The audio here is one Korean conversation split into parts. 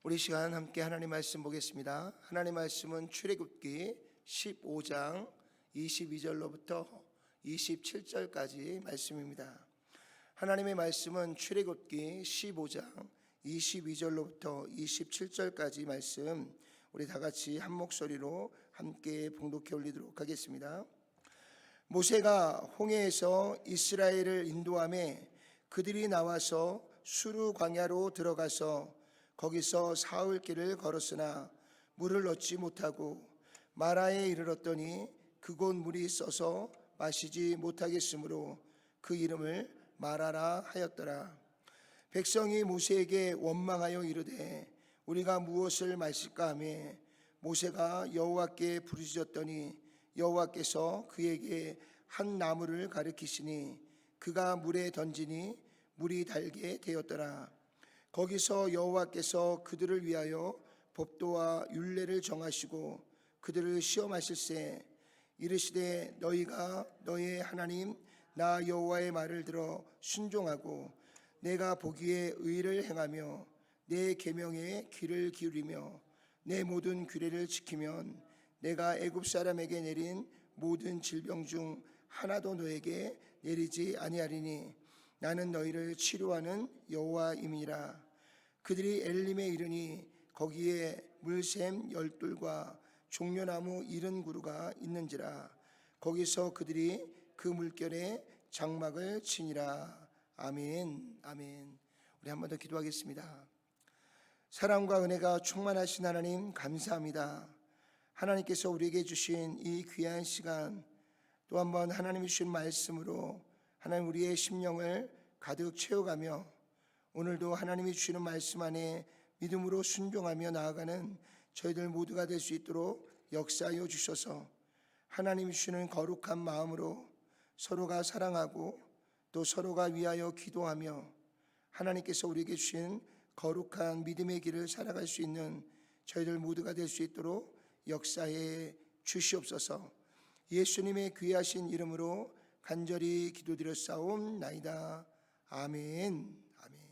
우리 시간 함께 하나님 말씀 보겠습니다. 하나님 말씀은 출애굽기 15장 22절로부터 27절까지 말씀입니다. 하나님의 말씀은 출애굽기 15장 22절로부터 27절까지 말씀, 우리 다 같이 한 목소리로 함께 봉독해 올리도록 하겠습니다. 모세가 홍해에서 이스라엘을 인도하매 그들이 나와서 수르 광야로 들어가서 거기서 사흘 길을 걸었으나 물을 얻지 못하고 마라에 이르렀더니 그곳 물이 써서 마시지 못하겠으므로 그 이름을 마라라 하였더라. 백성이 모세에게 원망하여 이르되 우리가 무엇을 마실까 하며 모세가 여호와께 부르짖었더니 여호와께서 그에게 한 나무를 가리키시니 그가 물에 던지니 물이 달게 되었더라. 거기서 여호와께서 그들을 위하여 법도와 율례를 정하시고 그들을 시험하실세 이르시되 너희가 너의 하나님 나 여호와의 말을 들어 순종하고 내가 보기에 의를 행하며 내 계명에 귀를 기울이며 내 모든 규례를 지키면 내가 애굽 사람에게 내린 모든 질병 중 하나도 너에게 내리지 아니하리니 나는 너희를 치료하는 여호와임이라. 그들이 엘림에 이르니 거기에 물샘 12과 종려나무 70그루가 있는지라. 거기서 그들이 그 물결에 장막을 치니라. 아멘. 아멘. 우리 한 번 더 기도하겠습니다. 사랑과 은혜가 충만하신 하나님 감사합니다. 하나님께서 우리에게 주신 이 귀한 시간, 또 한 번 하나님이 주신 말씀으로 하나님 우리의 심령을 가득 채워가며 오늘도 하나님이 주시는 말씀 안에 믿음으로 순종하며 나아가는 저희들 모두가 될 수 있도록 역사하여 주셔서 하나님이 주시는 거룩한 마음으로 서로가 사랑하고 또 서로가 위하여 기도하며 하나님께서 우리에게 주신 거룩한 믿음의 길을 살아갈 수 있는 저희들 모두가 될 수 있도록 역사해 주시옵소서. 예수님의 귀하신 이름으로 간절히 기도드렸사옵나이다. 아멘. 아멘.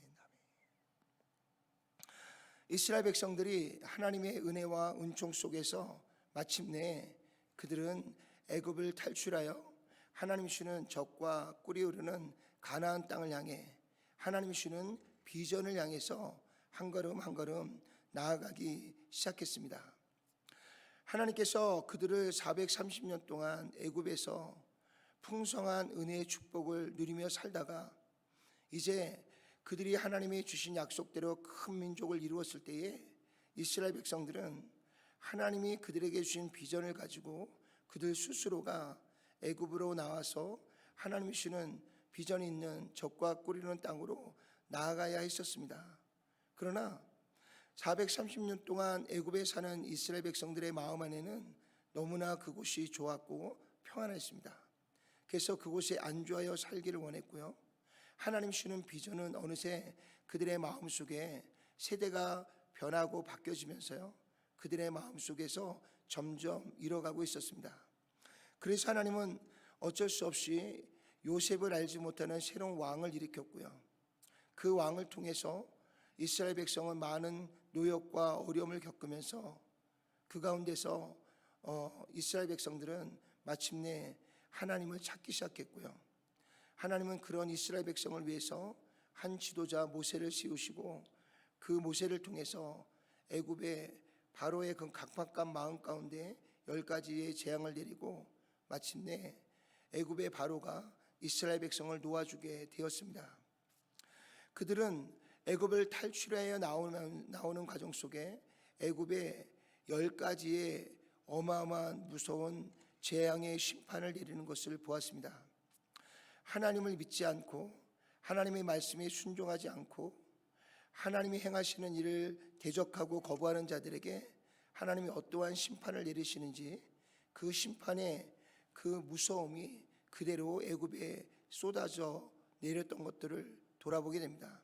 이스라엘 백성들이 하나님의 은혜와 은총 속에서 마침내 그들은 애굽을 탈출하여 하나님이 주시는 적과 꿀이 흐르는 가나안 땅을 향해 하나님이 주시는 비전을 향해서 한 걸음 한 걸음 나아가기 시작했습니다. 하나님께서 그들을 430년 동안 애굽에서 풍성한 은혜의 축복을 누리며 살다가 이제 그들이 하나님이 주신 약속대로 큰 민족을 이루었을 때에 이스라엘 백성들은 하나님이 그들에게 주신 비전을 가지고 그들 스스로가 애굽으로 나와서 하나님이 주시는 비전이 있는 적과 꿀이는 땅으로 나아가야 했었습니다. 그러나 430년 동안 애굽에 사는 이스라엘 백성들의 마음 안에는 너무나 그곳이 좋았고 평안했습니다. 그래서 그곳에 안주하여 살기를 원했고요. 하나님 주시는 비전은 어느새 그들의 마음속에 세대가 변하고 바뀌어지면서요, 그들의 마음속에서 점점 잃어가고 있었습니다. 그래서 하나님은 어쩔 수 없이 요셉을 알지 못하는 새로운 왕을 일으켰고요. 그 왕을 통해서 이스라엘 백성은 많은 노역과 어려움을 겪으면서 그 가운데서 이스라엘 백성들은 마침내 하나님을 찾기 시작했고요. 하나님은 그런 이스라엘 백성을 위해서 한 지도자 모세를 세우시고 그 모세를 통해서 애굽의 바로의 그 각박한 마음 가운데 10가지의 재앙을 내리고 마침내 애굽의 바로가 이스라엘 백성을 놓아주게 되었습니다. 그들은 애굽을 탈출하여 나오는 과정 속에 애굽의 10가지의 어마어마한 무서운 재앙의 심판을 내리는 것을 보았습니다. 하나님을 믿지 않고 하나님의 말씀에 순종하지 않고 하나님이 행하시는 일을 대적하고 거부하는 자들에게 하나님이 어떠한 심판을 내리시는지 그 심판의 그 무서움이 그대로 애굽에 쏟아져 내렸던 것들을 돌아보게 됩니다.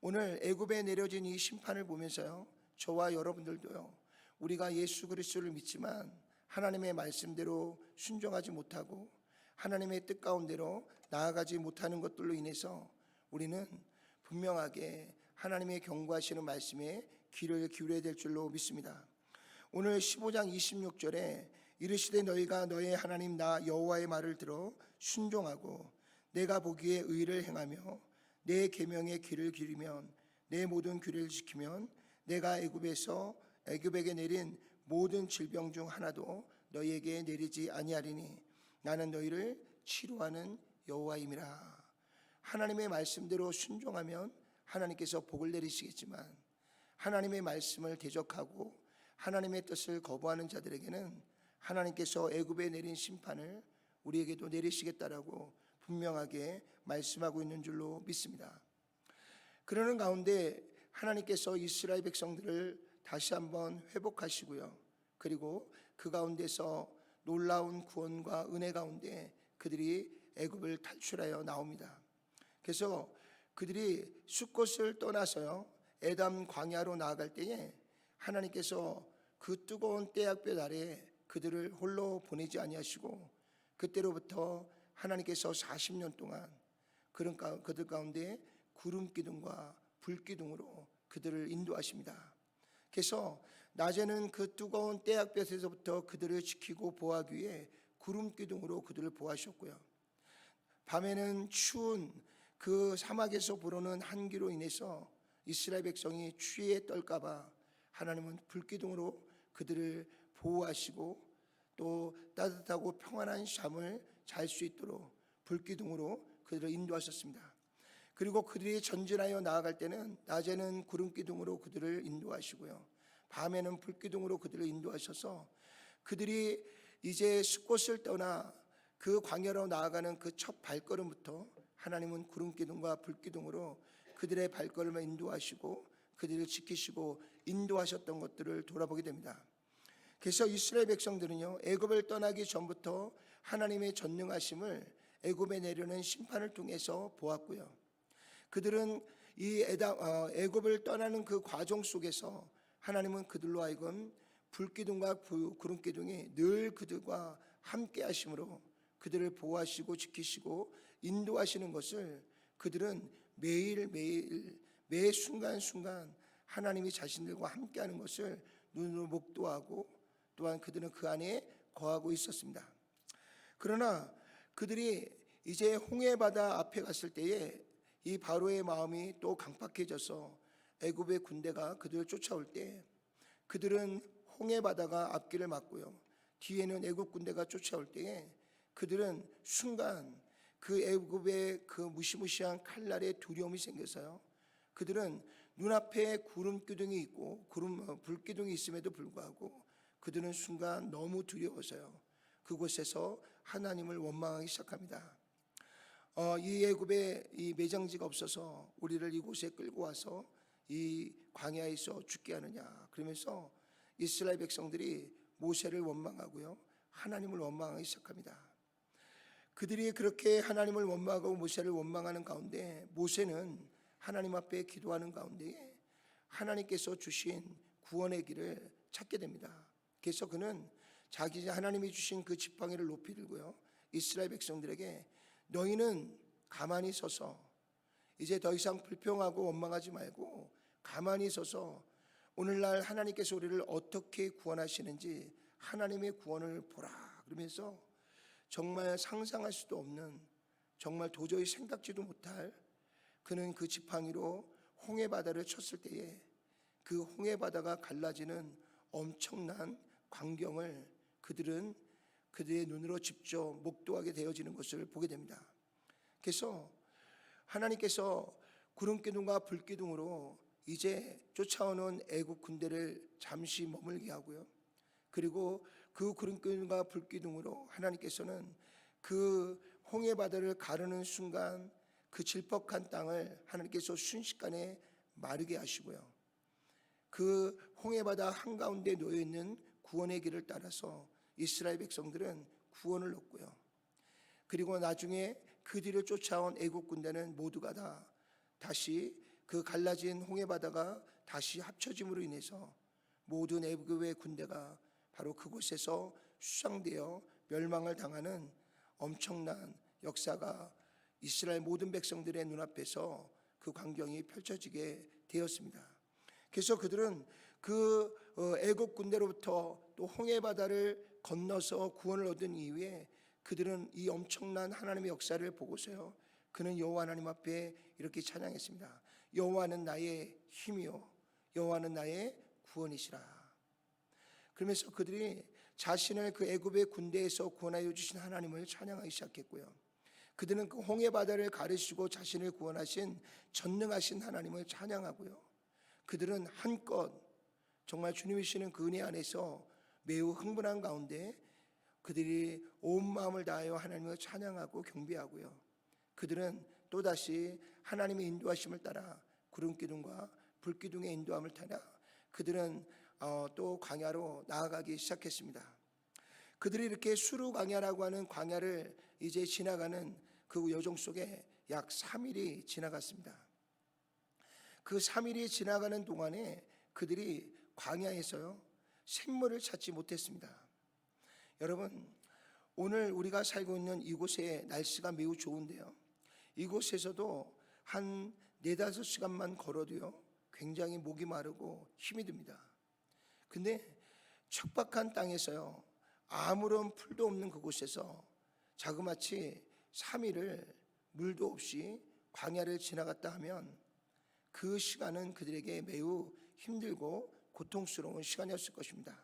오늘 애굽에 내려진 이 심판을 보면서요, 저와 여러분들도요, 우리가 예수 그리스도를 믿지만 하나님의 말씀대로 순종하지 못하고 하나님의 뜻 가운데로 나아가지 못하는 것들로 인해서 우리는 분명하게 하나님의 경고하시는 말씀에 귀를 기울여야 될 줄로 믿습니다. 오늘 15장 26절에 이르시되 너희가 너의 하나님 나 여호와의 말을 들어 순종하고 내가 보기에 의를 행하며 내 계명에 귀를 기울이면 내 모든 규례를 지키면 내가 애굽에게 내린 모든 질병 중 하나도 너희에게 내리지 아니하리니 나는 너희를 치료하는 여호와임이라. 하나님의 말씀대로 순종하면 하나님께서 복을 내리시겠지만 하나님의 말씀을 대적하고 하나님의 뜻을 거부하는 자들에게는 하나님께서 애굽에 내린 심판을 우리에게도 내리시겠다라고 분명하게 말씀하고 있는 줄로 믿습니다. 그러는 가운데 하나님께서 이스라엘 백성들을 다시 한번 회복하시고요. 그리고 그 가운데서 놀라운 구원과 은혜 가운데 그들이 애굽을 탈출하여 나옵니다. 그래서 그들이 숫곳을 떠나서요 에담 광야로 나아갈 때에 하나님께서 그 뜨거운 떼약볕 아래 그들을 홀로 보내지 아니하시고 그때로부터 하나님께서 40년 동안 그들 가운데 구름 기둥과 불 기둥으로 그들을 인도하십니다. 그래서 낮에는 그 뜨거운 떼약볕에서부터 그들을 지키고 보호하기 위해 구름 기둥으로 그들을 보호하셨고요. 밤에는 추운 그 사막에서 불어오는 한기로 인해서 이스라엘 백성이 추위에 떨까봐 하나님은 불기둥으로 그들을 보호하시고 또 따뜻하고 평안한 잠을 잘 수 있도록 불기둥으로 그들을 인도하셨습니다. 그리고 그들이 전진하여 나아갈 때는 낮에는 구름기둥으로 그들을 인도하시고요, 밤에는 불기둥으로 그들을 인도하셔서 그들이 이제 숫곳을 떠나 그 광야로 나아가는 그 첫 발걸음부터 하나님은 구름기둥과 불기둥으로 그들의 발걸음을 인도하시고 그들을 지키시고 인도하셨던 것들을 돌아보게 됩니다. 그래서 이스라엘 백성들은요 애굽을 떠나기 전부터 하나님의 전능하심을 애굽에 내려는 심판을 통해서 보았고요. 그들은 이 애굽을 떠나는 그 과정 속에서 하나님은 그들로 하여금 불기둥과 구름기둥이 늘 그들과 함께 하심으로 그들을 보호하시고 지키시고 인도하시는 것을 그들은 매일매일 매 순간순간 하나님이 자신들과 함께하는 것을 눈으로 목도하고 또한 그들은 그 안에 거하고 있었습니다. 그러나 그들이 이제 홍해바다 앞에 갔을 때에 이 바로의 마음이 또 강팍해져서 애굽의 군대가 그들을 쫓아올 때 그들은 홍해바다가 앞길을 막고요, 뒤에는 애굽 군대가 쫓아올 때에 그들은 순간 그 애굽의 그 무시무시한 칼날에 두려움이 생겨서요 그들은 눈앞에 구름기둥이 있고 불기둥이 있음에도 불구하고 그들은 순간 너무 두려워서요 그곳에서 하나님을 원망하기 시작합니다. 이 애굽에 이 매장지가 없어서 우리를 이곳에 끌고 와서 이 광야에서 죽게 하느냐 그러면서 이스라엘 백성들이 모세를 원망하고요 하나님을 원망하기 시작합니다. 그들이 그렇게 하나님을 원망하고 모세를 원망하는 가운데 모세는 하나님 앞에 기도하는 가운데 하나님께서 주신 구원의 길을 찾게 됩니다. 그래서 그는 하나님이 주신 그 지팡이를 높이 들고요 이스라엘 백성들에게 너희는 가만히 서서 이제 더 이상 불평하고 원망하지 말고 가만히 서서 오늘날 하나님께서 우리를 어떻게 구원하시는지 하나님의 구원을 보라 그러면서 정말 상상할 수도 없는 정말 도저히 생각지도 못할 그는 그 지팡이로 홍해바다를 쳤을 때에 그 홍해바다가 갈라지는 엄청난 광경을 그들은 그들의 눈으로 직접 목도하게 되어지는 것을 보게 됩니다. 그래서 하나님께서 구름기둥과 불기둥으로 이제 쫓아오는 애국 군대를 잠시 머물게 하고요, 그리고 그 구름기둥과 불기둥으로 하나님께서는 그 홍해바다를 가르는 순간 그 질퍽한 땅을 하나님께서 순식간에 마르게 하시고요, 그 홍해바다 한가운데 놓여있는 구원의 길을 따라서 이스라엘 백성들은 구원을 얻고요, 그리고 나중에 그 뒤를 쫓아온 애국 군대는 모두가 다 다시 그 갈라진 홍해바다가 다시 합쳐짐으로 인해서 모든 애국의 군대가 바로 그곳에서 수상되어 멸망을 당하는 엄청난 역사가 이스라엘 모든 백성들의 눈앞에서 그 광경이 펼쳐지게 되었습니다. 그래서 그들은 그 애굽 군대로부터 또 홍해 바다를 건너서 구원을 얻은 이후에 그들은 이 엄청난 하나님의 역사를 보고서요, 그는 여호와 하나님 앞에 이렇게 찬양했습니다. 여호와는 나의 힘이요 여호와는 나의 구원이시라. 그러면서 그들이 자신을 그 애굽의 군대에서 구원하여 주신 하나님을 찬양하기 시작했고요, 그들은 그 홍해 바다를 가르시고 자신을 구원하신 전능하신 하나님을 찬양하고요, 그들은 한껏 정말 주님이 주시는 그 은혜 안에서 매우 흥분한 가운데 그들이 온 마음을 다하여 하나님을 찬양하고 경배하고요, 그들은 또다시 하나님의 인도하심을 따라 구름기둥과 불기둥의 인도함을 따라 그들은 또 광야로 나아가기 시작했습니다. 그들이 이렇게 수르 광야라고 하는 광야를 이제 지나가는 그 여정 속에 약 3일이 지나갔습니다. 그 3일이 지나가는 동안에 그들이 광야에서요 샘물을 찾지 못했습니다. 여러분, 오늘 우리가 살고 있는 이곳의 날씨가 매우 좋은데요, 이곳에서도 한 4-5시간만 걸어도요 굉장히 목이 마르고 힘이 듭니다. 근데 척박한 땅에서요 아무런 풀도 없는 그곳에서 자그마치 3일을 물도 없이 광야를 지나갔다 하면 그 시간은 그들에게 매우 힘들고 고통스러운 시간이었을 것입니다.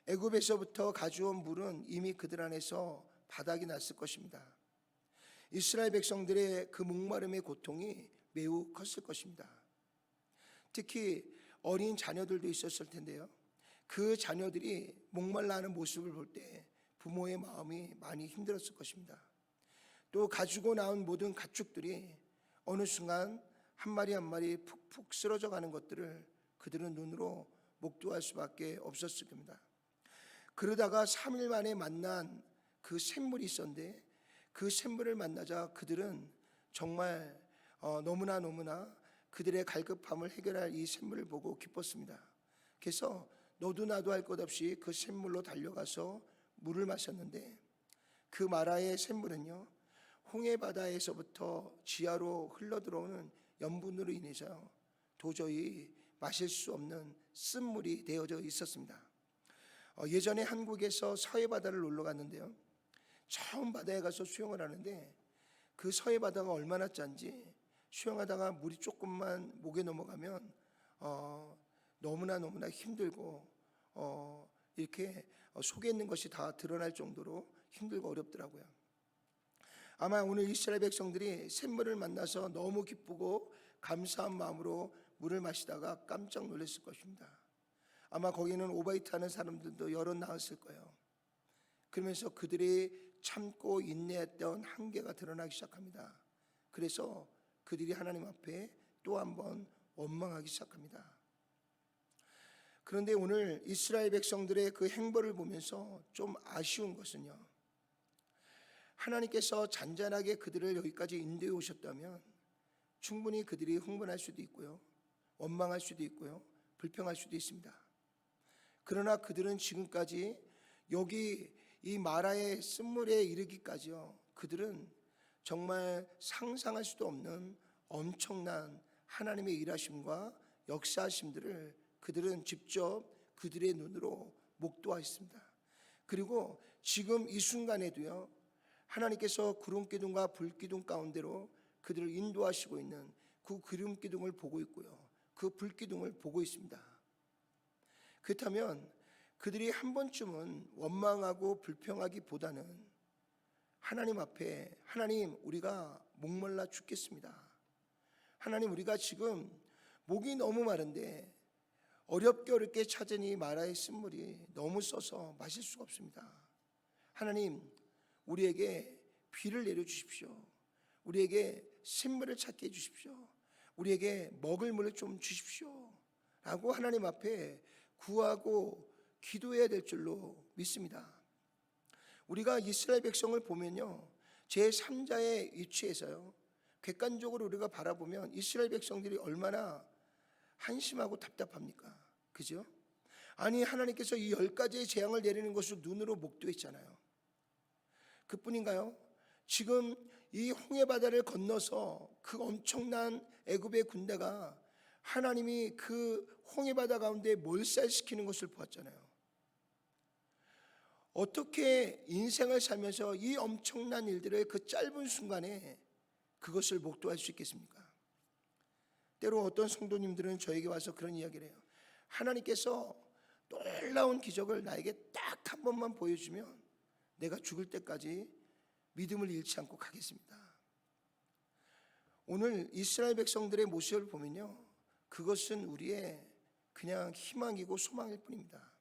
애굽에서부터 가져온 물은 이미 그들 안에서 바닥이 났을 것입니다. 이스라엘 백성들의 그 목마름의 고통이 매우 컸을 것입니다. 특히 어린 자녀들도 있었을 텐데요, 그 자녀들이 목말라 하는 모습을 볼 때 부모의 마음이 많이 힘들었을 것입니다. 또 가지고 나온 모든 가축들이 어느 순간 한 마리 한 마리 푹푹 쓰러져 가는 것들을 그들은 눈으로 목도할 수밖에 없었을 겁니다. 그러다가 3일 만에 만난 그 샘물이 있었는데 그 샘물을 만나자 그들은 정말 너무나 그들의 갈급함을 해결할 이 샘물을 보고 기뻤습니다. 그래서 너도 나도 할 것 없이 그 샘물로 달려가서 물을 마셨는데 그 마라의 샘물은요 홍해 바다에서부터 지하로 흘러들어오는 염분으로 인해서 도저히 마실 수 없는 쓴물이 되어져 있었습니다. 예전에 한국에서 서해 바다를 놀러 갔는데요, 처음 바다에 가서 수영을 하는데 그 서해 바다가 얼마나 짠지 수영하다가 물이 조금만 목에 넘어가면 너무나 힘들고 이렇게 속에 있는 것이 다 드러날 정도로 힘들고 어렵더라고요. 아마 오늘 이스라엘 백성들이 샘물을 만나서 너무 기쁘고 감사한 마음으로 물을 마시다가 깜짝 놀랐을 것입니다. 아마 거기는 오바이트 하는 사람들도 여럿 나왔을 거예요. 그러면서 그들이 참고 인내했던 한계가 드러나기 시작합니다. 그래서 그들이 하나님 앞에 또 한번 원망하기 시작합니다. 그런데 오늘 이스라엘 백성들의 그 행보를 보면서 좀 아쉬운 것은요, 하나님께서 잔잔하게 그들을 여기까지 인도해 오셨다면 충분히 그들이 흥분할 수도 있고요, 원망할 수도 있고요, 불평할 수도 있습니다. 그러나 그들은 지금까지 여기 이 마라의 쓴물에 이르기까지요, 그들은 정말 상상할 수도 없는 엄청난 하나님의 일하심과 역사하심들을 그들은 직접 그들의 눈으로 목도하였습니다. 그리고 지금 이 순간에도요, 하나님께서 구름기둥과 불기둥 가운데로 그들을 인도하시고 있는 그 구름기둥을 보고 있고요, 그 불기둥을 보고 있습니다. 그렇다면 그들이 한 번쯤은 원망하고 불평하기보다는 하나님 앞에, 하나님 우리가 목말라 죽겠습니다, 하나님 우리가 지금 목이 너무 마른데 어렵게 찾은 이 마라의 쓴물이 너무 써서 마실 수가 없습니다, 하나님 우리에게 비를 내려주십시오, 우리에게 샘물을 찾게 해주십시오, 우리에게 먹을 물을 좀 주십시오 라고 하나님 앞에 구하고 기도해야 될 줄로 믿습니다. 우리가 이스라엘 백성을 보면요, 제3자의 위치에서요 객관적으로 우리가 바라보면 이스라엘 백성들이 얼마나 한심하고 답답합니까? 그죠? 아니 하나님께서 이 10가지의 재앙을 내리는 것을 눈으로 목도했잖아요. 그뿐인가요? 지금 이 홍해 바다를 건너서 그 엄청난 애굽의 군대가 하나님이 그 홍해바다 가운데 몰살시키는 것을 보았잖아요. 어떻게 인생을 살면서 이 엄청난 일들을 그 짧은 순간에 그것을 목도할 수 있겠습니까? 때로 어떤 성도님들은 저에게 와서 그런 이야기를 해요. 하나님께서 놀라운 기적을 나에게 딱 한 번만 보여주면 내가 죽을 때까지 믿음을 잃지 않고 가겠습니다. 오늘 이스라엘 백성들의 모습을 보면요, 그것은 우리의 그냥 희망이고 소망일 뿐입니다.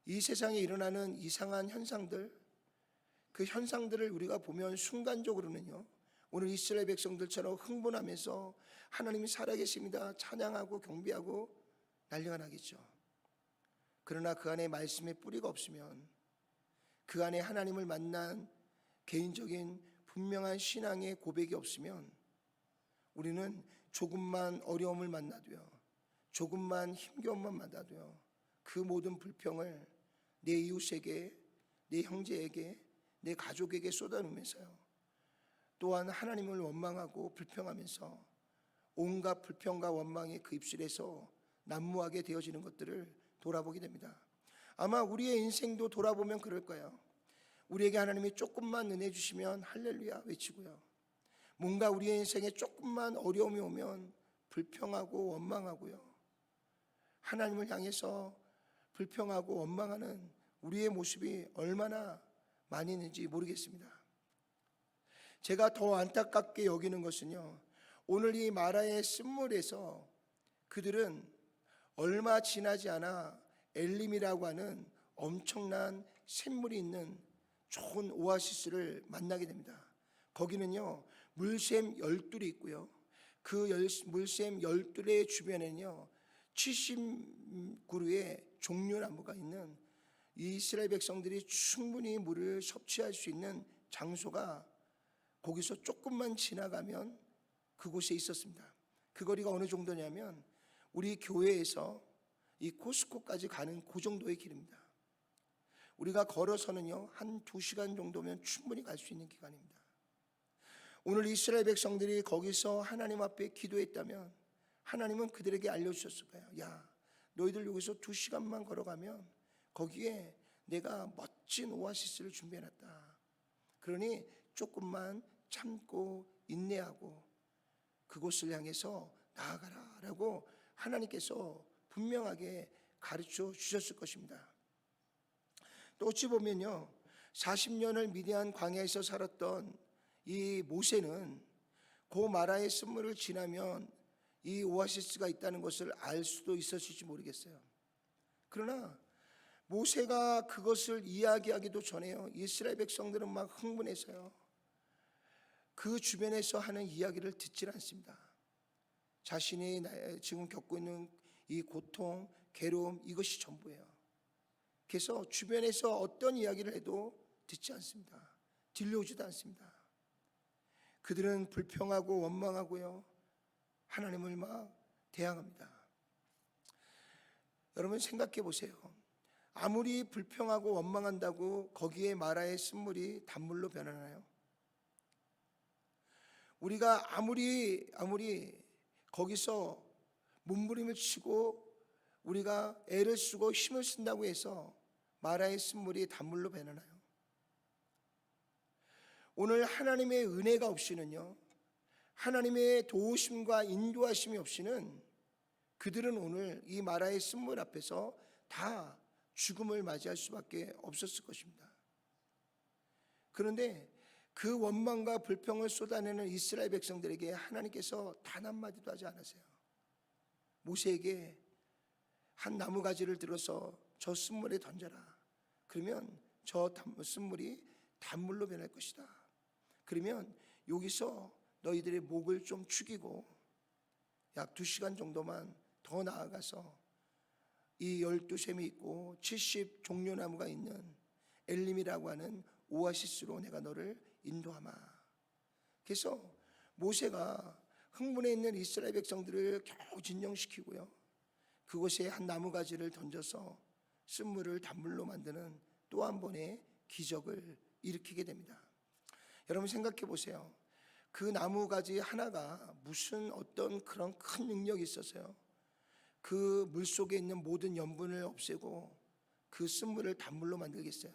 이 세상에 일어나는 이상한 현상들, 그 현상들을 우리가 보면 순간적으로는요, 오늘 이스라엘 백성들처럼 흥분하면서 하나님이 살아계십니다 찬양하고 경배하고 난리가 나겠죠. 그러나 그 안에 말씀의 뿌리가 없으면, 그 안에 하나님을 만난 개인적인 분명한 신앙의 고백이 없으면 우리는 조금만 어려움을 만나도요, 조금만 힘겨움만 만나도요, 그 모든 불평을 내 이웃에게, 내 형제에게, 내 가족에게 쏟아놓으면서요, 또한 하나님을 원망하고 불평하면서 온갖 불평과 원망이 그 입술에서 난무하게 되어지는 것들을 돌아보게 됩니다. 아마 우리의 인생도 돌아보면 그럴 거예요. 우리에게 하나님이 조금만 은혜 주시면 할렐루야 외치고요, 뭔가 우리의 인생에 조금만 어려움이 오면 불평하고 원망하고요, 하나님을 향해서 불평하고 원망하는 우리의 모습이 얼마나 많이 있는지 모르겠습니다. 제가 더 안타깝게 여기는 것은요, 오늘 이 마라의 쓴물에서 그들은 얼마 지나지 않아 엘림이라고 하는 엄청난 샘물이 있는 좋은 오아시스를 만나게 됩니다. 거기는요, 물샘 12이 있고요, 그 물샘 12의 주변에는요 70그루의 종려나무가 있는 이스라엘 백성들이 충분히 물을 섭취할 수 있는 장소가 거기서 조금만 지나가면 그곳에 있었습니다. 그 거리가 어느 정도냐면 우리 교회에서 이 코스코까지 가는 그 정도의 길입니다. 우리가 걸어서는요 한 2시간 정도면 충분히 갈 수 있는 기간입니다. 오늘 이스라엘 백성들이 거기서 하나님 앞에 기도했다면 하나님은 그들에게 알려주셨을 거예요. 야, 너희들 여기서 2시간만 걸어가면 거기에 내가 멋진 오아시스를 준비해놨다. 그러니 조금만 참고 인내하고 그곳을 향해서 나아가라 라고 하나님께서 분명하게 가르쳐 주셨을 것입니다. 또 어찌 보면요 40년을 미디안 광야에서 살았던 이 모세는 그 마라의 쓴물을 지나면 이 오아시스가 있다는 것을 알 수도 있었을지 모르겠어요. 그러나 모세가 그것을 이야기하기도 전에요 이스라엘 백성들은 막 흥분해서요 그 주변에서 하는 이야기를 듣질 않습니다. 자신이 지금 겪고 있는 이 고통, 괴로움, 이것이 전부예요. 그래서 주변에서 어떤 이야기를 해도 듣지 않습니다. 들려오지도 않습니다. 그들은 불평하고 원망하고요 하나님을 막 대항합니다. 여러분 생각해 보세요. 아무리 불평하고 원망한다고 거기에 마라의 쓴물이 단물로 변하나요? 우리가 아무리 거기서 몸부림을 치고 우리가 애를 쓰고 힘을 쓴다고 해서 마라의 쓴물이 단물로 변하나요? 오늘 하나님의 은혜가 없이는요 하나님의 도우심과 인도하심이 없이는 그들은 오늘 이 마라의 쓴물 앞에서 다 죽음을 맞이할 수밖에 없었을 것입니다. 그런데 그 원망과 불평을 쏟아내는 이스라엘 백성들에게 하나님께서 단 한마디도 하지 않으세요. 모세에게 한 나무가지를 들어서 저 쓴물에 던져라. 그러면 저 쓴물이 단물로 변할 것이다. 그러면 여기서 너희들의 목을 좀 축이고 약 2시간 정도만 더 나아가서 이 12샘이 있고 70 종려나무가 있는 엘림이라고 하는 오아시스로 내가 너를 인도하마. 그래서 모세가 흥분해 있는 이스라엘 백성들을 겨우 진정시키고요 그곳에 한 나무가지를 던져서 쓴물을 단물로 만드는 또 한 번의 기적을 일으키게 됩니다. 여러분 생각해 보세요. 그 나무가지 하나가 무슨 어떤 그런 큰 능력이 있어서요, 그 물속에 있는 모든 염분을 없애고 그 쓴물을 단물로 만들겠어요.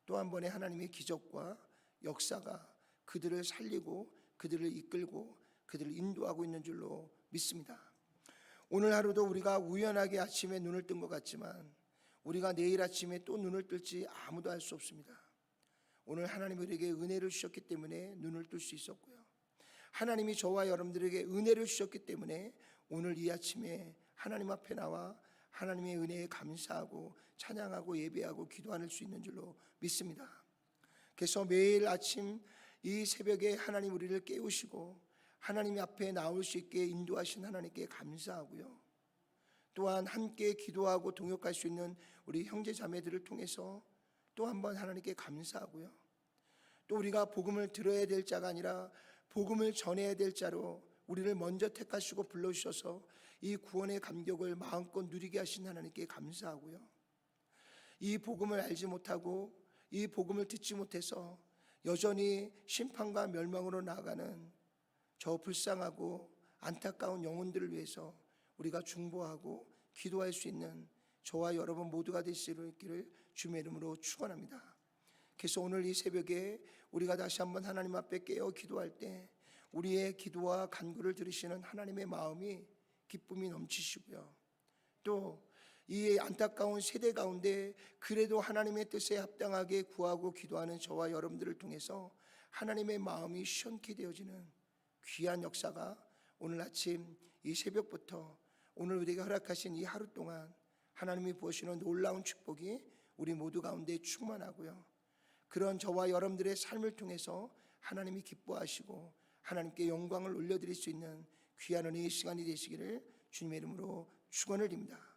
또 한 번의 하나님의 기적과 역사가 그들을 살리고 그들을 이끌고 그들을 인도하고 있는 줄로 믿습니다. 오늘 하루도 우리가 우연하게 아침에 눈을 뜬 것 같지만 우리가 내일 아침에 또 눈을 뜰지 아무도 알 수 없습니다. 오늘 하나님이 우리에게 은혜를 주셨기 때문에 눈을 뜰 수 있었고요, 하나님이 저와 여러분들에게 은혜를 주셨기 때문에 오늘 이 아침에 하나님 앞에 나와 하나님의 은혜에 감사하고 찬양하고 예배하고 기도할 수 있는 줄로 믿습니다. 그래서 매일 아침 이 새벽에 하나님 우리를 깨우시고 하나님 앞에 나올 수 있게 인도하신 하나님께 감사하고요, 또한 함께 기도하고 동역할 수 있는 우리 형제 자매들을 통해서 또 한 번 하나님께 감사하고요, 또 우리가 복음을 들어야 될 자가 아니라 복음을 전해야 될 자로 우리를 먼저 택하시고 불러주셔서 이 구원의 감격을 마음껏 누리게 하신 하나님께 감사하고요, 이 복음을 알지 못하고 이 복음을 듣지 못해서 여전히 심판과 멸망으로 나아가는 저 불쌍하고 안타까운 영혼들을 위해서 우리가 중보하고 기도할 수 있는 저와 여러분 모두가 되시기를 주님의 이름으로 축원합니다. 그래서 오늘 이 새벽에 우리가 다시 한번 하나님 앞에 깨어 기도할 때 우리의 기도와 간구를 들으시는 하나님의 마음이 기쁨이 넘치시고요, 또 이 안타까운 세대 가운데 그래도 하나님의 뜻에 합당하게 구하고 기도하는 저와 여러분들을 통해서 하나님의 마음이 시원케 되어지는 귀한 역사가 오늘 아침 이 새벽부터 오늘 우리에게 허락하신 이 하루 동안 하나님이 부으시는 놀라운 축복이 우리 모두 가운데 충만하고요, 그런 저와 여러분들의 삶을 통해서 하나님이 기뻐하시고 하나님께 영광을 올려드릴 수 있는 귀한 은혜의 시간이 되시기를 주님의 이름으로 축원을 드립니다.